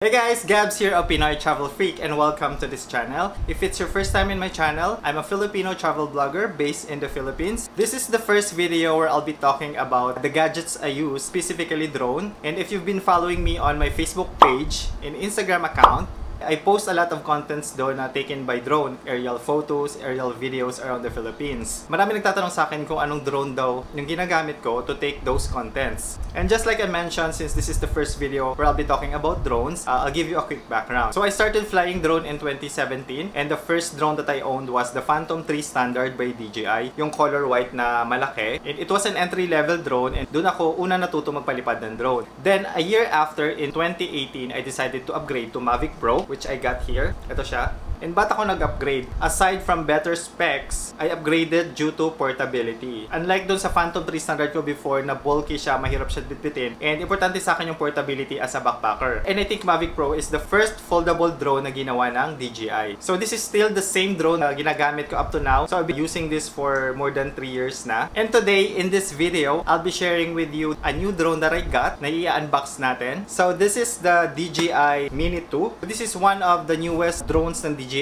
Hey guys, Gabs here of Pinoy Travel Freak and welcome to this channel. If it's your first time in my channel, I'm a Filipino travel blogger based in the Philippines. This is the first video where I'll be talking about the gadgets I use, specifically drone. And if you've been following me on my Facebook page and Instagram account, I post a lot of contents doon na taken by drone, aerial photos, aerial videos around the Philippines. Marami nagtatanong sa akin kung anong drone daw yung ginagamit ko to take those contents. And just like I mentioned, since this is the first video where I'll be talking about drones, I'll give you a quick background. So I started flying drone in 2017 and the first drone that I owned was the Phantom 3 Standard by DJI, yung color white na malaki. And it was an entry-level drone and doon ako una natuto magpalipad ng drone. Then a year after, in 2018, I decided to upgrade to Mavic Pro, which I got here. Ito siya. And ba't ako nag-upgrade? Aside from better specs, I upgraded due to portability. Unlike dun sa Phantom 3 Standard ko before na bulky siya, mahirap siya bitbitin. And importante sa akin yung portability as a backpacker. And I think Mavic Pro is the first foldable drone na ginawa ng DJI. So this is still the same drone na ginagamit ko up to now. So I've been using this for more than 3 years na. And today, in this video, I'll be sharing with you a new drone that I got na i-unbox natin. So this is the DJI Mini 2. This is one of the newest drones ng DJI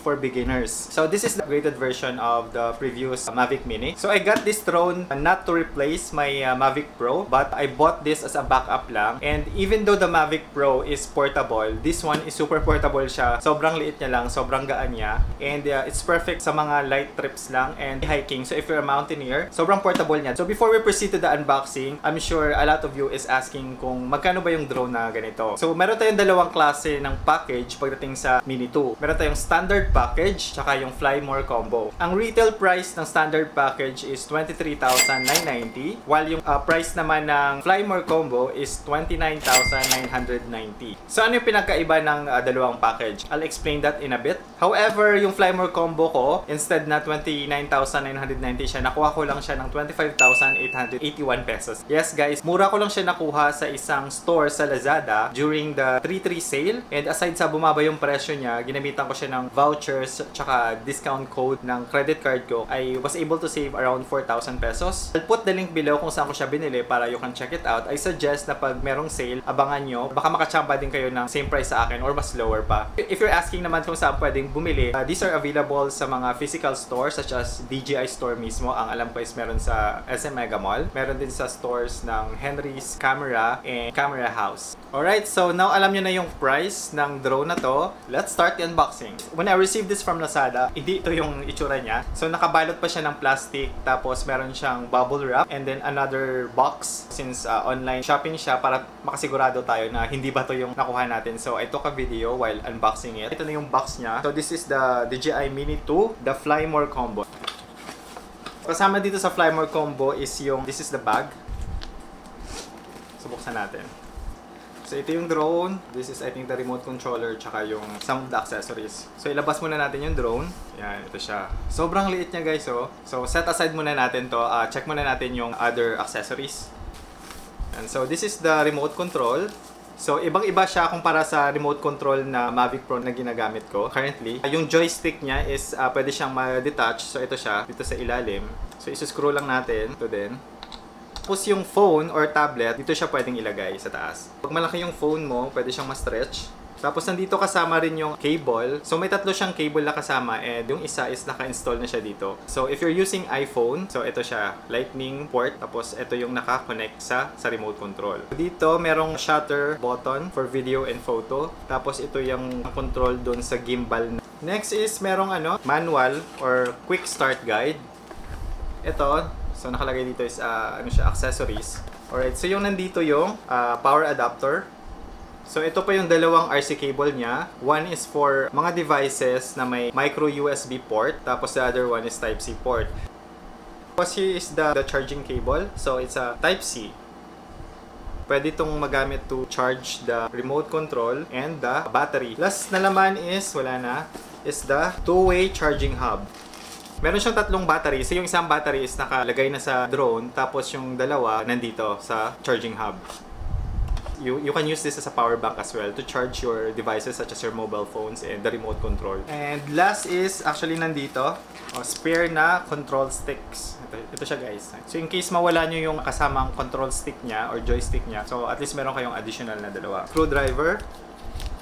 for beginners. So this is the upgraded version of the previous Mavic Mini. So I got this drone not to replace my Mavic Pro, but I bought this as a backup lang. And even though the Mavic Pro is portable, this one is super portable siya. Sobrang liit niya lang, sobrang gaan niya. And it's perfect sa mga light trips lang and hiking. So if you're a mountaineer, sobrang portable niya. So before we proceed to the unboxing, I'm sure a lot of you is asking kung magkano ba yung drone na ganito. So meron tayong dalawang klase ng package pagdating sa Mini 2. Meron tayong standard package tsaka yung Fly More combo. Ang retail price ng standard package is 23,990 while yung price naman ng Fly More combo is 29,990. So ano yung pinagkaiba ng dalawang package? I'll explain that in a bit. However, yung Fly More combo ko, instead na 29,990 siya, nakuha ko lang siya ng 25,881 pesos. Yes guys, mura ko lang siya nakuha sa isang store sa Lazada during the 3/3 sale. And aside sa bumaba yung presyo niya, ginamitan ko siya ng vouchers tsaka discount code ng credit card ko. I was able to save around 4,000 pesos. I'll put the link below kung saan ko siya binili para you can check it out. I suggest na pag merong sale, abangan nyo. Baka makachamba din kayo ng same price sa akin or mas lower pa. If you're asking naman kung saan pwedeng bumili, these are available sa mga physical stores such as DJI store mismo. Ang alam ko is meron sa SM Mega Mall. Meron din sa stores ng Henry's Camera and Camera House. Alright, so now alam nyo na yung price ng drone na to. Let's start the unboxing. When I received this from Lazada, hindi ito yung itsura niya. So nakabalot pa siya ng plastic, tapos meron siyang bubble wrap and then another box since online shopping siya para makasigurado tayo na hindi ba to yung nakuha natin. So I took a video while unboxing it. Ito na yung box niya. So this is the DJI Mini 2, the Fly More combo. Kasama dito sa Fly More combo is yung, this is the bag. Subuksan natin. So ito yung drone, this is I think the remote controller tsaka yung some of the accessories. So ilabas muna natin yung drone. Yan, ito siya. Sobrang liit niya guys oh. So set aside muna natin to, check muna natin yung other accessories. And so this is the remote control. So ibang-iba siya kumpara sa remote control na Mavic Pro na ginagamit ko currently. Yung joystick niya is pwede siyang ma-detach. So ito siya, dito sa ilalim. So isuscrew lang natin, ito din. Tapos yung phone or tablet, dito siya pwedeng ilagay sa taas. Pag malaki yung phone mo, pwede siyang ma-stretch. Tapos nandito kasama rin yung cable. So may tatlo siyang cable na kasama and yung isa is naka-install na siya dito. So if you're using iPhone, so ito siya, lightning port. Tapos ito yung naka-connect sa remote control. Dito merong shutter button for video and photo. Tapos ito yung control dun sa gimbal. Next is merong manual or quick start guide. Ito. So nakalagay dito is accessories. Alright, so yung nandito yung power adapter. So ito pa yung dalawang RC cable niya. One is for mga devices na may micro USB port, tapos the other one is Type-C port. Tapos here is the charging cable. So it's a Type-C. Pwede itong magamit to charge the remote control and the battery. Last na laman is, wala na, is the two-way charging hub. Meron siyang tatlong battery. So yung isang battery is nakalagay na sa drone, tapos yung dalawa nandito sa charging hub. You can use this as a power bank as well to charge your devices such as your mobile phones and the remote control. And last is actually nandito, spare na control sticks. Ito siya guys. So in case mawala nyo yung kasamang control stick niya or joystick niya, so at least meron kayong additional na dalawa. Screwdriver.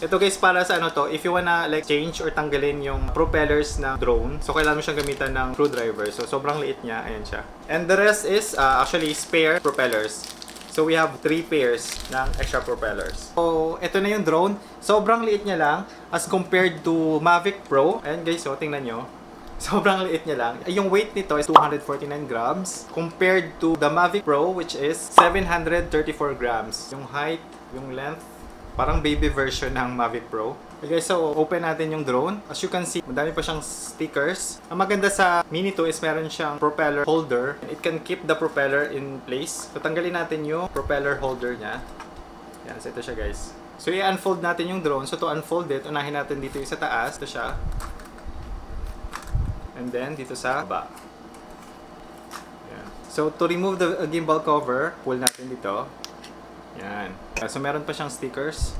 Ito guys, para sa ano to, if you wanna like change or tanggalin yung propellers ng drone, so kailangan mo siyang gamitan ng screwdriver. So sobrang liit niya, ayan siya. And the rest is actually spare propellers. So we have 3 pairs ng extra propellers. So ito na yung drone. Sobrang liit niya lang as compared to Mavic Pro. Ayan guys, so tingnan nyo. Sobrang liit niya lang. Yung weight nito is 249 grams compared to the Mavic Pro, which is 734 grams. Yung height, yung length, parang baby version ng Mavic Pro. Okay guys, so open natin yung drone. As you can see, madami pa siyang stickers. Ang maganda sa Mini 2 is meron siyang propeller holder. It can keep the propeller in place. So tanggalin natin yung propeller holder niya. Yan, so ito siya guys. So i-unfold natin yung drone. So to unfold it, unahin natin dito yung sa taas. Ito siya. And then dito sa baba. Yan. So to remove the gimbal cover, pull natin dito. Yan. So meron pa siyang stickers.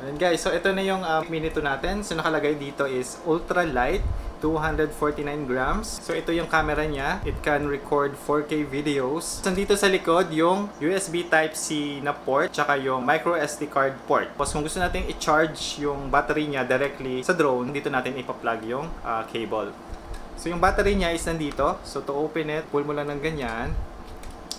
And guys, so ito na yung Mini 2 natin. So nakalagay dito is ultra light, 249 grams. So ito yung camera niya. It can record 4K videos. Nandito sa likod yung USB Type-C na port, tsaka yung micro SD card port. Tapos kung gusto natin i-charge yung battery niya directly sa drone, dito natin ipa-plug yung cable. So yung battery niya is nandito. So to open it, pull mo lang ng ganyan.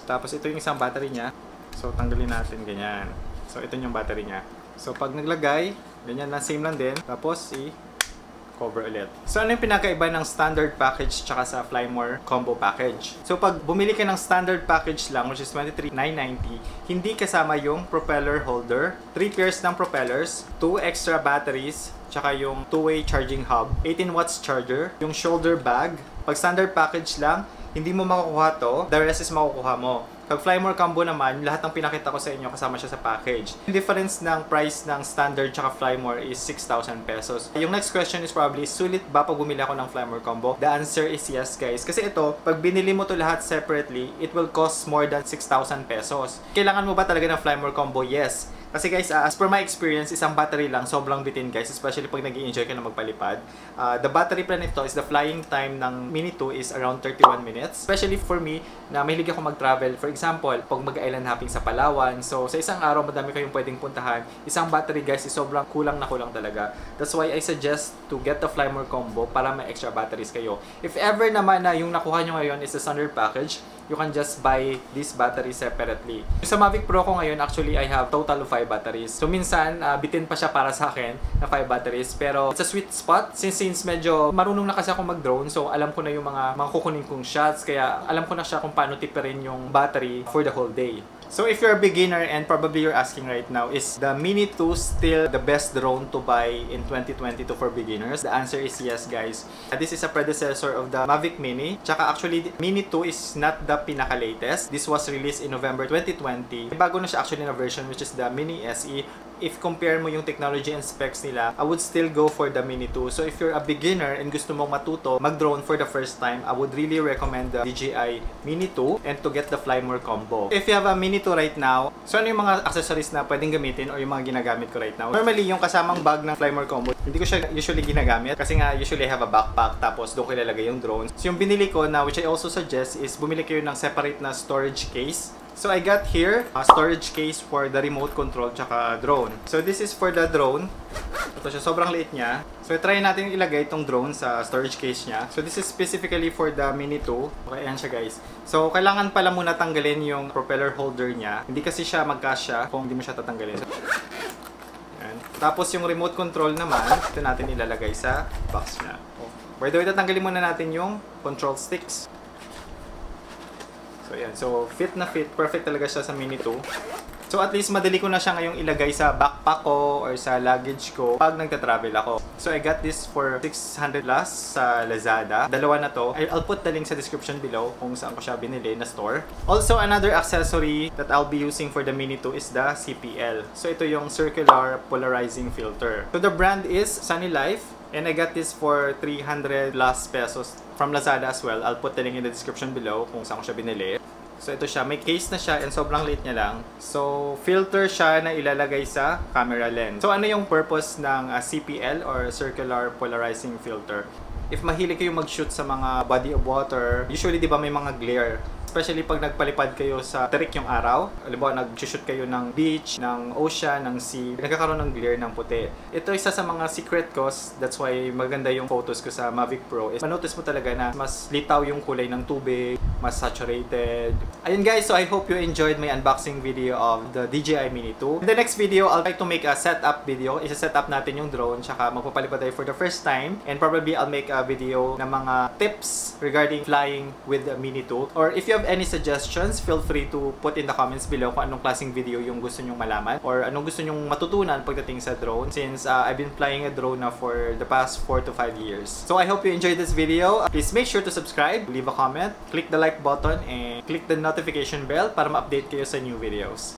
Tapos ito yung isang battery niya. So, tanggalin natin ganyan. So, ito yung battery niya. So, pag naglagay, ganyan na, same lang din. Tapos, i-cover ulit. So, ano yung pinakaiba ng standard package tsaka sa Flymore combo package? So, pag bumili ka ng standard package lang, which is 23,990, hindi kasama yung propeller holder, 3 pairs ng propellers, 2 extra batteries, tsaka yung 2-way charging hub, 18 watts charger, yung shoulder bag. Pag standard package lang, hindi mo makukuha to, the rest is makukuha mo. Pag Flymore combo naman, lahat ng pinakita ko sa inyo kasama siya sa package. The difference ng price ng standard tsaka Flymore is 6,000 pesos. Yung next question is probably, sulit ba pag bumili ako ng Flymore combo? The answer is yes guys. Kasi ito, pag binili mo to lahat separately, it will cost more than 6,000 pesos. Kailangan mo ba talaga ng Flymore combo? Yes. Kasi guys, as per my experience, isang battery lang, sobrang bitin guys, especially pag nag-i-enjoy ka na magpalipad. The battery plan nito is the flying time ng Mini 2 is around 31 minutes. Especially for me, na mahilig ako mag-travel. For example, pag mag-island hopping sa Palawan, so sa isang araw, madami kayong pwedeng puntahan. Isang battery guys is sobrang kulang na kulang talaga. That's why I suggest to get the Flymore combo para may extra batteries kayo. If ever naman na yung nakuha nyo ngayon is the standard package, you can just buy this battery separately. Sa Mavic Pro ko ngayon, actually, I have total of 5 batteries. So, minsan, bitin pa siya para sa akin na 5 batteries. Pero, it's a sweet spot. Since medyo marunong na kasi ako mag-drone, so alam ko na yung mga kukunin kong shots. Kaya, alam ko na siya kung paano tipirin yung battery for the whole day. So if you're a beginner and probably you're asking right now, is the Mini 2 still the best drone to buy in 2022 for beginners? The answer is yes guys. This is a predecessor of the Mavic Mini. Tsaka actually, Mini 2 is not the pinaka-latest. This was released in November 2020. Bago na siya actually na version which is the Mini SE. If compare mo yung technology and specs nila, I would still go for the Mini 2. So if you're a beginner and gusto mong matuto mag-drone for the first time, I would really recommend the DJI Mini 2 and to get the Flymore combo. If you have a Mini 2 right now, so ano yung mga accessories na pwedeng gamitin or yung mga ginagamit ko right now? Normally, yung kasamang bag ng Flymore combo, hindi ko siya usually ginagamit kasi nga usually I have a backpack tapos doon ko ilalagay yung drone. So yung binili ko na, which I also suggest, is bumili kayo ng separate na storage case. So I got here a storage case for the remote control tsaka drone. So this is for the drone. Ito siya, sobrang liit niya. So try natin ilagay itong drone sa storage case niya. So this is specifically for the Mini 2. Okay, ayan siya guys. So kailangan pala muna tanggalin yung propeller holder niya. Hindi kasi siya magkasya kung hindi mo siya tatanggalin. So, ayan. Tapos yung remote control naman, ito natin ilalagay sa box niya. By the way, tatanggalin muna natin yung control sticks. So, yan. So, fit na fit. Perfect talaga siya sa Mini 2. So, at least madali ko na siya ngayong ilagay sa backpack ko or sa luggage ko pag nagta-travel ako. So, I got this for 600 plus sa Lazada. Dalawa na to. I'll put the link sa description below kung saan ko siya binili na store. Also, another accessory that I'll be using for the Mini 2 is the CPL. So, ito yung Circular Polarizing Filter. So, the brand is Sunny Life. And I got this for 300 plus pesos from Lazada as well. I'll put the link in the description below kung saan ko siya binili. So ito siya, may case na siya and sobrang liit niya lang. So filter siya na ilalagay sa camera lens. So ano yung purpose ng CPL or Circular Polarizing Filter? If mahilig kayo mag-shoot sa mga body of water, usually di ba may mga glare Especially pag nagpalipad kayo sa terik yung araw. Halimbawa, nag-shoot kayo ng beach, ng ocean, ng sea. Nagkakaroon ng glare ng puti. Ito isa sa mga secret ko. That's why maganda yung photos ko sa Mavic Pro. Manotice mo talaga na mas litaw yung kulay ng tubig, mas saturated. Ayun guys, so I hope you enjoyed my unboxing video of the DJI Mini 2. In the next video, I'll try to make a setup video. Isa-set up natin yung drone, tsaka magpapalipad tayo for the first time. And probably I'll make a video ng mga tips regarding flying with the Mini 2. Or if you have any suggestions, feel free to put in the comments below kung anong klaseng video yung gusto nyong malaman or anong gusto nyong matutunan pagdating sa drone, since I've been flying a drone now for the past 4 to 5 years. So I hope you enjoyed this video. Please make sure to subscribe, leave a comment, click the like button, and click the notification bell para ma-update kayo sa new videos.